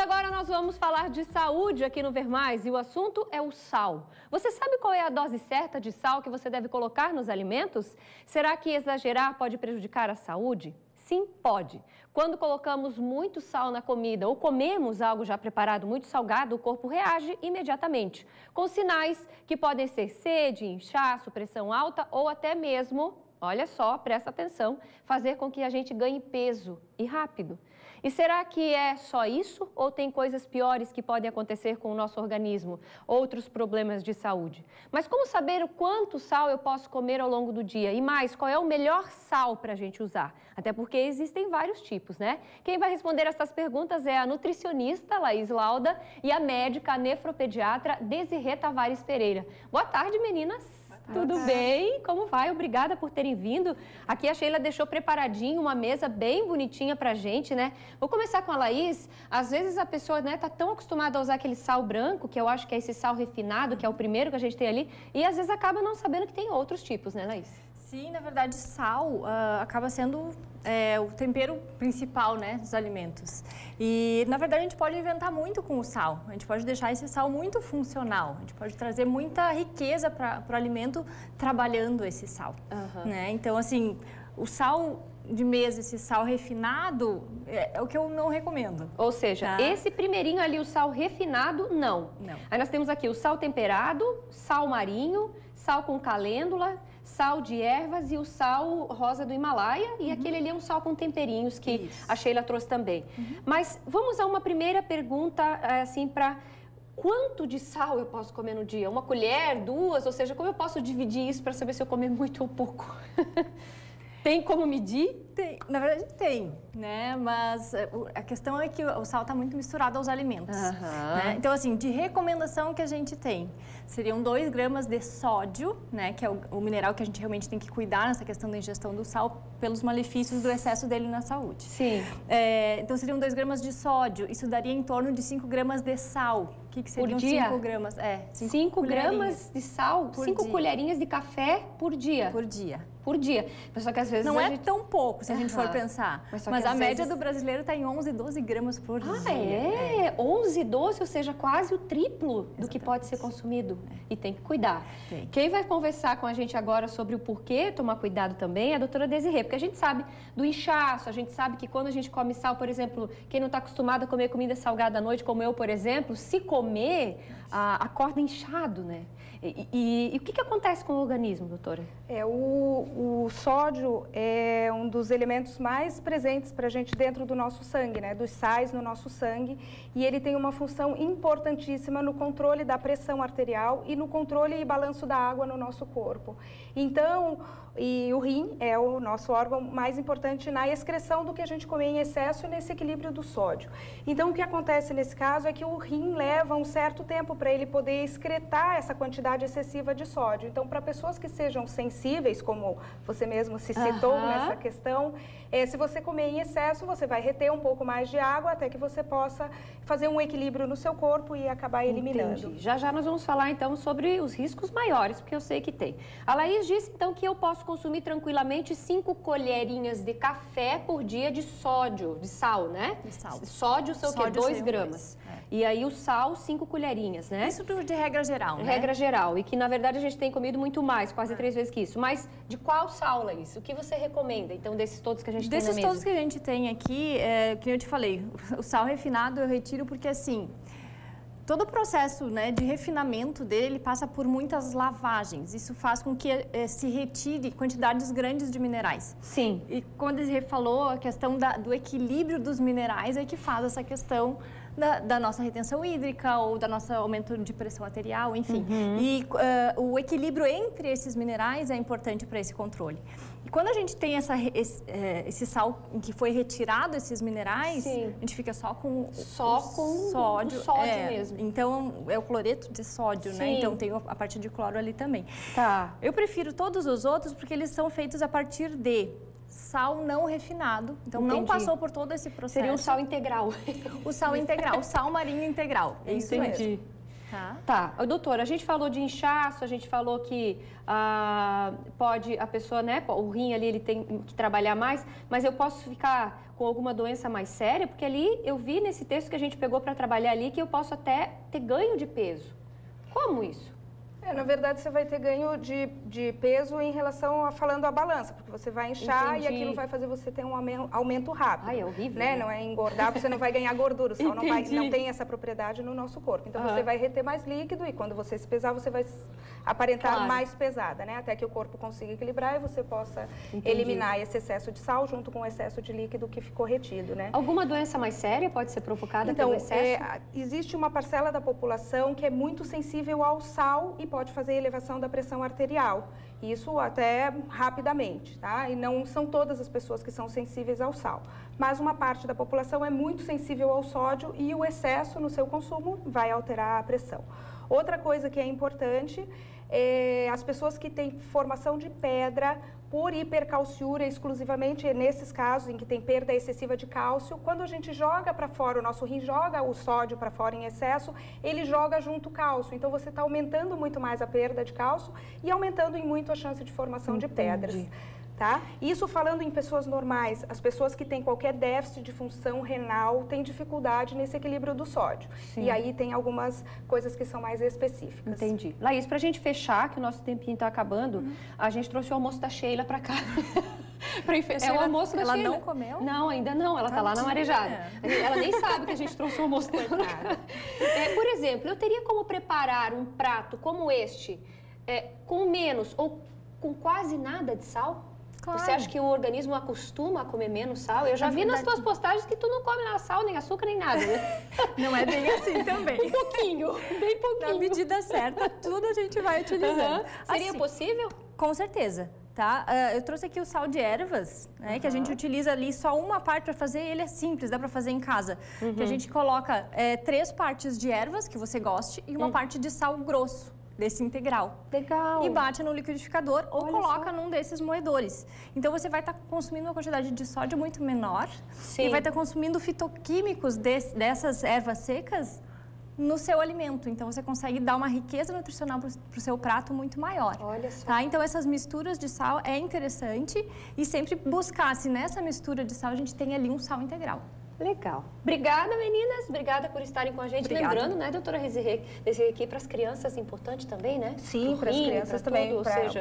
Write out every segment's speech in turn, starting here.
agora nós vamos falar de saúde aqui no Ver Mais e o assunto é o sal. Você sabe qual é a dose certa de sal que você deve colocar nos alimentos? Será que exagerar pode prejudicar a saúde? Sim, pode. Quando colocamos muito sal na comida ou comemos algo já preparado muito salgado, o corpo reage imediatamente, com sinais que podem ser sede, inchaço, pressão alta ou até mesmo, olha só, presta atenção, fazer com que a gente ganhe peso e rápido. E será que é só isso ou tem coisas piores que podem acontecer com o nosso organismo, outros problemas de saúde? Mas como saber o quanto sal eu posso comer ao longo do dia? E mais, qual é o melhor sal para a gente usar? Até porque existem vários tipos, né? Quem vai responder essas perguntas é a nutricionista Laís Lauda e a médica nefropediatra Desirê Tavares Pereira. Boa tarde, meninas! Tudo bem? Como vai? Obrigada por terem vindo. Aqui a Sheila deixou preparadinho uma mesa bem bonitinha pra gente, né? Vou começar com a Laís. Às vezes a pessoa, né, tá tão acostumada a usar aquele sal branco, que eu acho que é esse sal refinado, que é o primeiro que a gente tem ali, e às vezes acaba não sabendo que tem outros tipos, né, Laís? Sim, na verdade, sal acaba sendo o tempero principal, né, dos alimentos. E, na verdade, a gente pode inventar muito com o sal. A gente pode deixar esse sal muito funcional. A gente pode trazer muita riqueza para o alimento trabalhando esse sal. Né? Então, assim, o sal de mesa, esse sal refinado, é o que eu não recomendo. Ou seja, esse primeirinho ali, o sal refinado, não. Aí nós temos aqui o sal temperado, sal marinho, sal com calêndula, sal de ervas e o sal rosa do Himalaia. E aquele ali é um sal com temperinhos que a Sheila trouxe também. Mas vamos a uma primeira pergunta, assim, para... Quanto de sal eu posso comer no dia? Uma colher, duas? Ou seja, como eu posso dividir isso para saber se eu comer muito ou pouco? Tem como medir? Tem, na verdade tem, né? Mas a questão é que o sal está muito misturado aos alimentos. Né? Então, assim, de recomendação que a gente tem, seriam 2 gramas de sódio, né? Que é o mineral que a gente realmente tem que cuidar nessa questão da ingestão do sal pelos malefícios do excesso dele na saúde. Sim. Então, seriam 2 gramas de sódio, isso daria em torno de 5 gramas de sal. O que seriam 5 gramas? 5 gramas de sal? 5 colherinhas de café por dia? Por dia. Por dia. Só que às vezes não é tão pouco, se a gente for pensar. Mas a média do brasileiro está em 11, 12 gramas por dia. Ah, é? 11, 12, ou seja, quase o triplo do que pode ser consumido. E tem que cuidar. Quem vai conversar com a gente agora sobre o porquê tomar cuidado também é a doutora Desirê, porque a gente sabe do inchaço, a gente sabe que quando a gente come sal, por exemplo, quem não está acostumado a comer comida salgada à noite, como eu, por exemplo, se comer, acorda inchado, né? E o que acontece com o organismo, doutora? O sódio é um dos elementos mais presentes para a gente dentro do nosso sangue, né? Dos sais no nosso sangue. E ele tem uma função importantíssima no controle da pressão arterial e no controle e balanço da água no nosso corpo. Então, o rim é o nosso órgão mais importante na excreção do que a gente come em excesso e nesse equilíbrio do sódio. Então, o que acontece nesse caso é que o rim leva um certo tempo para ele poder excretar essa quantidade excessiva de sódio. Então, para pessoas que sejam sensíveis, como você mesmo se citou nessa questão, se você comer em excesso, você vai reter um pouco mais de água até que você possa fazer um equilíbrio no seu corpo e acabar eliminando. Entendi. Já já nós vamos falar então sobre os riscos maiores, porque eu sei que tem. A Laís disse então que eu posso consumir tranquilamente 5 colherinhas de café por dia de sódio, de sal, né? De sal. Sódio são o quê? 2 gramas. E aí o sal, 5 colherinhas, né? Isso de regra geral, né? Regra geral. E que na verdade a gente tem comido muito mais, quase 3 vezes que isso. Mas de qual sal, Laís? O que você recomenda, então, desses todos que a gente tem na mesa? Desses todos que a gente tem aqui, que eu te falei, o sal refinado eu retiro porque, assim, todo o processo, né, de refinamento dele passa por muitas lavagens. Isso faz com que se retire quantidades grandes de minerais. Sim. E quando ele falou, a questão do equilíbrio dos minerais é que faz essa questão da nossa retenção hídrica ou da nosso aumento de pressão arterial, enfim. E o equilíbrio entre esses minerais é importante para esse controle. E quando a gente tem esse sal em que foi retirado esses minerais, a gente fica só com sódio. O sódio mesmo. Então, é o cloreto de sódio, né? Então, tem a parte de cloro ali também. Tá. Eu prefiro todos os outros porque eles são feitos a partir de sal não refinado, então não passou por todo esse processo. Seria um sal integral. O sal integral, o sal marinho integral. É isso mesmo. Tá. Doutora, a gente falou de inchaço, a gente falou que pode a pessoa, né, o rim ali ele tem que trabalhar mais, mas eu posso ficar com alguma doença mais séria? Porque ali eu vi nesse texto que a gente pegou para trabalhar ali que eu posso até ter ganho de peso. Como isso? Na verdade, você vai ter ganho de peso em relação a falando a balança, porque você vai inchar e aquilo vai fazer você ter um aumento rápido. Ai, é horrível, né? Não é engordar, porque você não vai ganhar gordura, o sal não tem essa propriedade no nosso corpo. Então, você vai reter mais líquido e quando você se pesar, você vai aparentar mais pesada, né? Até que o corpo consiga equilibrar e você possa eliminar esse excesso de sal junto com o excesso de líquido que ficou retido, né? Alguma doença mais séria pode ser provocada pelo excesso? Existe uma parcela da população que é muito sensível ao sal e pode fazer elevação da pressão arterial, isso até rapidamente, tá? E não são todas as pessoas que são sensíveis ao sal, mas uma parte da população é muito sensível ao sódio e o excesso no seu consumo vai alterar a pressão. Outra coisa que é importante é as pessoas que têm formação de pedra por hipercalciúria, exclusivamente nesses casos em que tem perda excessiva de cálcio, quando a gente joga para fora, o nosso rim joga o sódio para fora em excesso, ele joga junto o cálcio. Então, você está aumentando muito mais a perda de cálcio e aumentando em muito a chance de formação de pedras. Tá? Isso falando em pessoas normais, as pessoas que têm qualquer déficit de função renal têm dificuldade nesse equilíbrio do sódio. Sim. E aí tem algumas coisas que são mais específicas. Entendi. Laís, pra gente fechar, que o nosso tempinho tá acabando, a gente trouxe o almoço da Sheila pra cá. É o almoço da Sheila. Ela não comeu? Não, ainda não. Ela tá lá na marejada. Ela nem sabe que a gente trouxe o almoço dela. Por exemplo, eu teria como preparar um prato como este, com menos ou com quase nada de sal? Claro. Você acha que o organismo acostuma a comer menos sal? Eu já vi nas tuas postagens que tu não come nada sal, nem açúcar, nem nada, né? Não é bem assim também. Um pouquinho, bem pouquinho. Na medida certa, tudo a gente vai utilizando. Seria assim, possível? Com certeza. Tá? Eu trouxe aqui o sal de ervas, né, que a gente utiliza ali só uma parte para fazer, ele é simples, dá para fazer em casa. Que a gente coloca 3 partes de ervas, que você goste, e uma parte de sal grosso. Desse integral. Legal. E bate no liquidificador ou coloca num desses moedores. Então, você vai estar consumindo uma quantidade de sódio muito menor. Sim. E vai estar consumindo fitoquímicos dessas ervas secas no seu alimento. Então, você consegue dar uma riqueza nutricional para o seu prato muito maior. Olha só. Tá? Então, essas misturas de sal é interessante e sempre buscar se nessa mistura de sal a gente tem ali um sal integral. Legal. Obrigada, meninas. Obrigada por estarem com a gente. Obrigada. Lembrando, né, doutora Rezirê, aqui para as crianças é importante também, né? Sim, para as crianças também,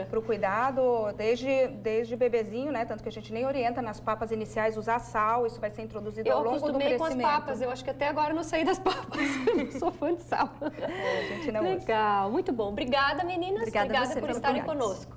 para o cuidado, desde bebezinho, né? Tanto que a gente nem orienta nas papas iniciais usar sal, isso vai ser introduzido ao longo do crescimento. Eu acostumei com as papas, eu acho que até agora eu não saí das papas. Eu não sou fã de sal. A gente não Legal, muito bom. Obrigada, meninas. Obrigada por estarem conosco.